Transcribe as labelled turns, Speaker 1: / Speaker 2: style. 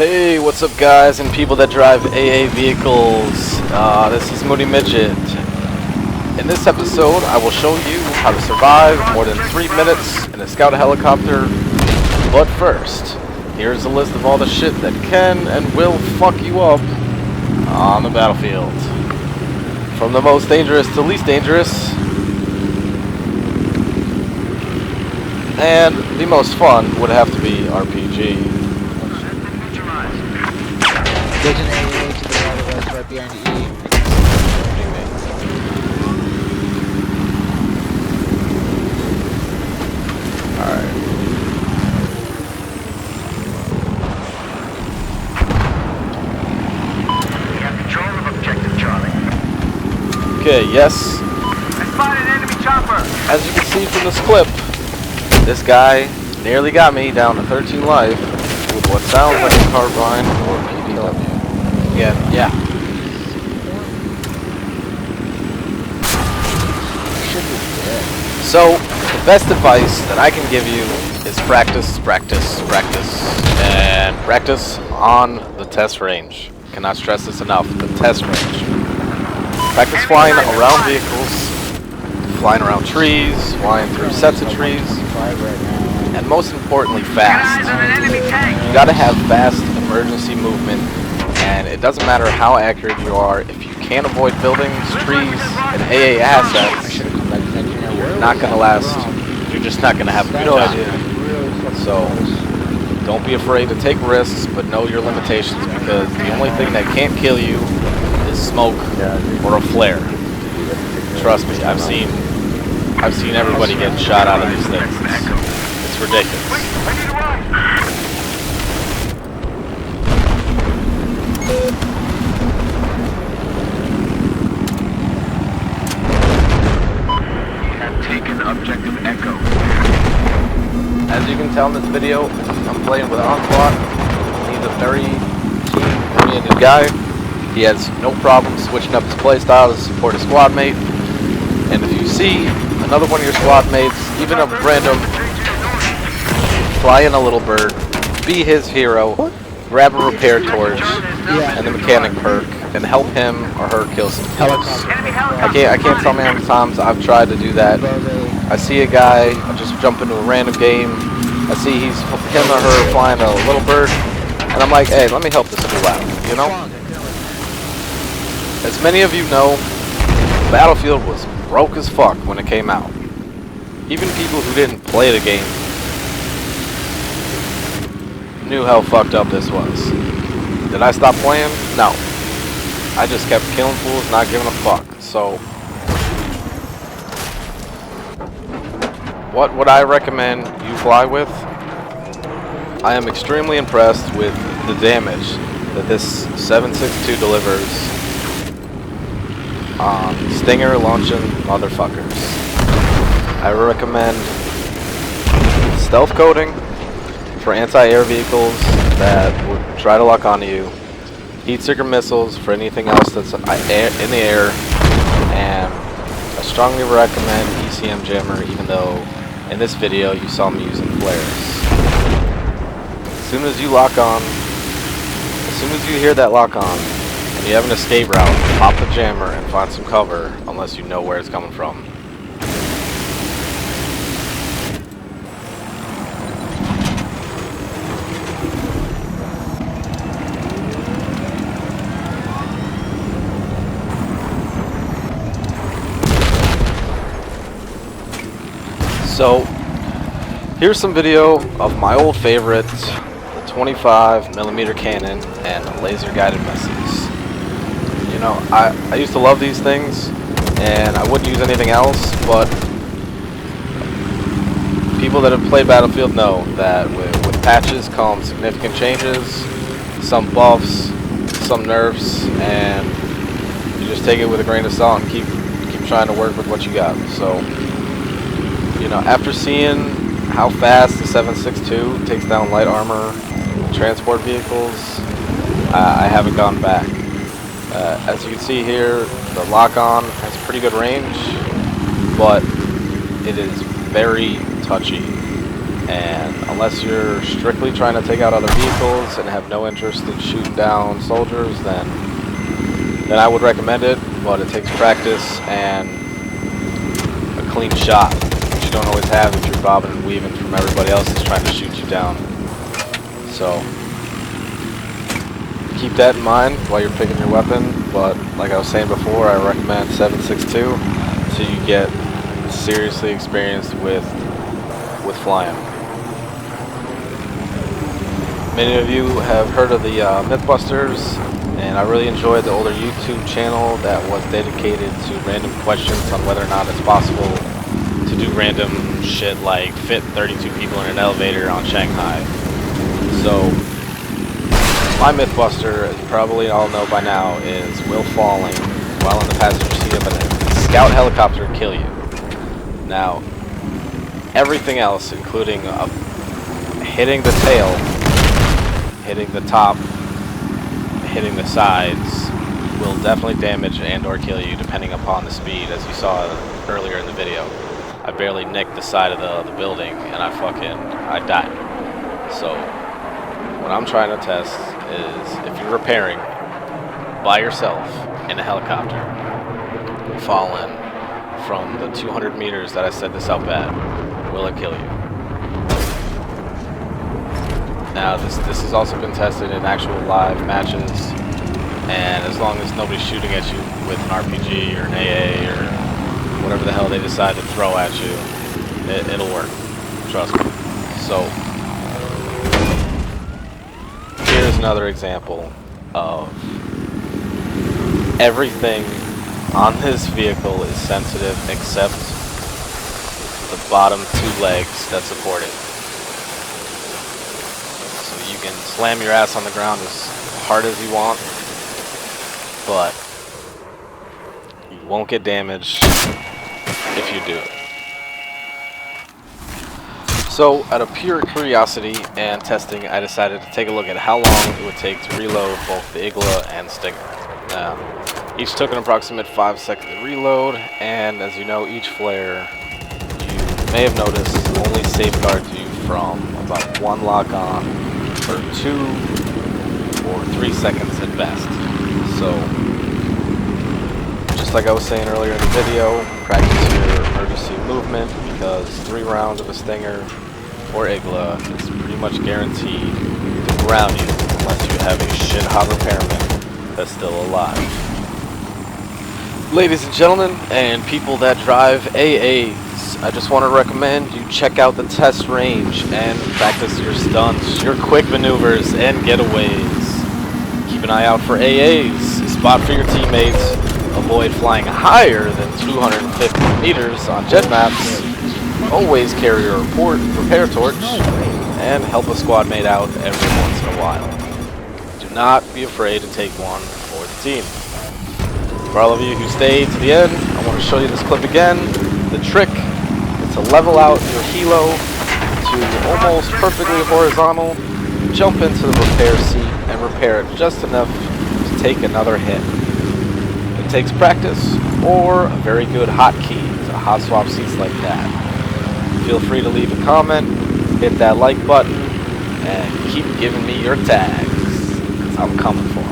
Speaker 1: Hey, what's up guys and people that drive AA vehicles? This is Moody Midget. In this episode, I will show you how to survive more than 3 minutes in a scout helicopter. But first, here's a list of all the shit that can and will fuck you up on the battlefield. From the most dangerous to least dangerous. And the most fun would have to be RPG.
Speaker 2: There's an AA to the right of us, right behind E.
Speaker 1: Alright.
Speaker 3: We have control of objective Charlie.
Speaker 1: Okay, yes.
Speaker 3: I spotted an enemy chopper.
Speaker 1: As you can see from this clip, this guy nearly got me down to 13 life with what sounds like a carbine or PPW. Yeah. So, the best advice that I can give you is practice, and practice on the test range. Cannot stress this enough, the test range. Practice flying around vehicles, flying around trees, flying through sets of trees, and most importantly, fast. You gotta have fast emergency movement, and it doesn't matter how accurate you are, if you can't avoid buildings, trees, and AA assets, you're not gonna last, you're just not gonna have a good time. So, don't be afraid to take risks, but know your limitations, because the only thing that can't kill you is smoke or a flare. Trust me, I've seen everybody get shot out of these things. It's ridiculous.
Speaker 3: Objective Echo.
Speaker 1: As you can tell in this video, I'm playing with Onslaught. He's a very team-oriented guy. He has no problem switching up his playstyle to support a squad mate. And if you see another one of your squad mates, even a random, fly in a little bird, be his hero, grab a repair torch and the mechanic perk, and help him or her kill some things. I can't tell me how many times I've tried to do that. I see a guy just jump into a random game. I see him or her flying a little bird, and I'm like, hey, let me help this fool out, you know? As many of you know, Battlefield was broke as fuck when it came out. Even people who didn't play the game knew how fucked up this was. Did I stop playing? No. I just kept killing fools, not giving a fuck. So, what would I recommend you fly with? I am extremely impressed with the damage that this 7.62 delivers on Stinger launching motherfuckers. I recommend stealth coating for anti-air vehicles that would try to lock onto you. Heat seeker missiles for anything else that's in the air, and I strongly recommend ECM jammer, even though in this video you saw me using flares. As soon as you lock on, as soon as you hear that lock on, and you have an escape route, pop the jammer and find some cover, unless you know where it's coming from. So, here's some video of my old favorite, the 25mm cannon and laser guided missiles. You know, I used to love these things, and I wouldn't use anything else, but people that have played Battlefield know that with patches come significant changes, some buffs, some nerfs, and you just take it with a grain of salt and keep trying to work with what you got. So, you know, after seeing how fast the 7.62 takes down light armor transport vehicles, I haven't gone back. As you can see here, the lock-on has pretty good range, but it is very touchy. And unless you're strictly trying to take out other vehicles and have no interest in shooting down soldiers, then I would recommend it, but it takes practice and a clean shot, which you don't always have if you're bobbing and weaving from everybody else that's trying to shoot you down. So keep that in mind while you're picking your weapon, but like I was saying before, I recommend 7.62 so you get seriously experienced with flying. Many of you have heard of the Mythbusters, and I really enjoyed the older YouTube channel that was dedicated to random questions on whether or not it's possible to do random shit like fit 32 people in an elevator on Shanghai. So my Mythbuster, as you probably all know by now, is will falling while in the passenger seat of a scout helicopter kill you. Now, everything else, including hitting the tail, hitting the top, hitting the sides, will definitely damage and or kill you depending upon the speed, as you saw earlier in the video. I barely nicked the side of the building and I died. So what I'm trying to test is if you're repairing by yourself in a helicopter, falling from the 200 meters that I set this up at, will it kill you? Now this has also been tested in actual live matches, and as long as nobody's shooting at you with an RPG or an AA or whatever the hell they decide to throw at you, it'll work. Trust me. So here's another example of everything on this vehicle is sensitive except the bottom two legs that support it. So you can slam your ass on the ground as hard as you want, but you won't get damaged if you do it. So out of pure curiosity and testing, I decided to take a look at how long it would take to reload both the Igla and Stinger. Now, each took an approximate 5-second reload, and as you know, each flare, you may have noticed, only safeguards you from about one lock-on for 2 or 3 seconds at best. So, just like I was saying earlier in the video, practice your emergency movement, because 3 rounds of a Stinger or Igla is pretty much guaranteed to ground you unless you have a shit-hot repairman that's still alive. Ladies and gentlemen, and people that drive AAs, I just want to recommend you check out the test range and practice your stunts, your quick maneuvers, and getaways. Keep an eye out for AAs, spot for your teammates, avoid flying higher than 250 meters on jet maps, always carry a repair torch, and help a squad mate out every once in a while. Do not be afraid to take one for the team. For all of you who stayed to the end, I want to show you this clip again. The trick is to level out your helo to almost perfectly horizontal, jump into the repair seat, and repair it just enough to take another hit. It takes practice or a very good hotkey to hot swap seats like that. Feel free to leave a comment, hit that like button, and keep giving me your tags, 'cause I'm coming for 'em.